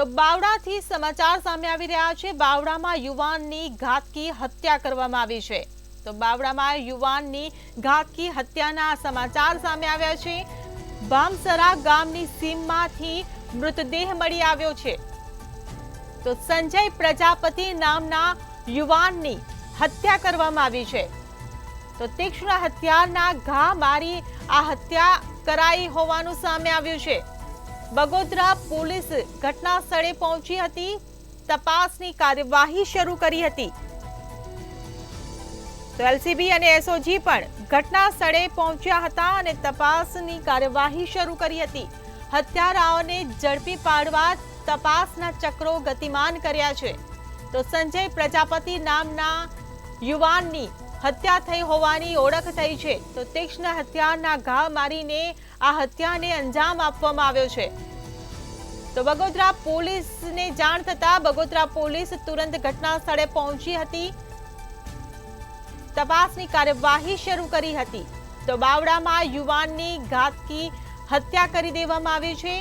બાવડાથી સમાચાર સામે આવી રહ્યા છે। બાવડામાં યુવાનની ઘાતકી હત્યા કરવામાં આવી છે। તો બાવડામાં યુવાનની ઘાતકી હત્યાના સમાચાર સામે આવ્યા છે। ભામસરા ગામની સીમમાંથી મૃતદેહ મળી આવ્યો છે। તો સંજય પ્રજાપતિ નામના યુવાનની હત્યા કરવામાં આવી છે। તો તીક્ષ્ણ હથિયારના ઘા મારી આ હત્યા કરાઈ હોવાનું સામે આવ્યું છે। બગોદરા પોલીસ ઘટના સ્થળે પહોંચી હતી, તપાસની કાર્યવાહી શરૂ કરી હતી। તો એલસીબી અને એસઓજી પણ ઘટના સ્થળે પહોંચ્યા હતા અને તપાસની કાર્યવાહી શરૂ કરી હતી। હત્યારાઓને ઝડપી પાડવા તપાસના ચક્રો ગતિમાન કર્યા છે। તો સંજય પ્રજાપતિ નામના યુવાનની હત્યા થઈ હોવાની ઓળખ થઈ છે। તો તીક્ષ્ણ હથિયારના ઘા મારીને આ હત્યાને અંજામ આપવામાં આવ્યો છે। તો બગોદરા પોલીસને જાણ થતા બગોદરા પોલીસ તુરંત ઘટના સ્થળે પહોંચી હતી, તપાસની કાર્યવાહી શરૂ કરી હતી। તો બાવડામાં યુવાનની ઘાતકી હત્યા કરી દેવામાં આવી છે।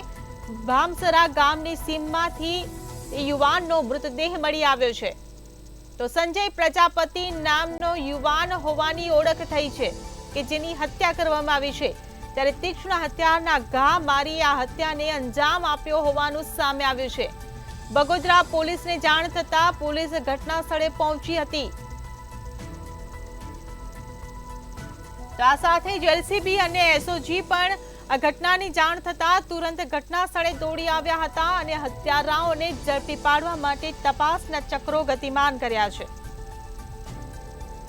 ભામસરા ગામની સીમમાંથી યુવાનનો મૃતદેહ મળી આવ્યો છે। તો સંજય પ્રજાપતિ નામનો યુવાન હોવાની ઓળખ થઈ છે કે જેની હત્યા કરવામાં આવી છે। ત્યારે તીક્ષ્ણ હથિયારના ઘા મારી આ હત્યાને અંજામ આપ્યો હોવાનું સામે આવ્યું છે। બગોદરા પોલીસને જાણ થતા પોલીસ ઘટના સ્થળે પહોંચી હતી। તો આ સાથે જ એલસીબી અને એસઓજી પણ આ ઘટનાની જાણ થતા તુરંત ઘટના સ્થળે દોડી આવ્યા હતા અને હત્યારાઓને ઝડપી પાડવા માટે તપાસના ચક્રો ગતિમાન કર્યા છે।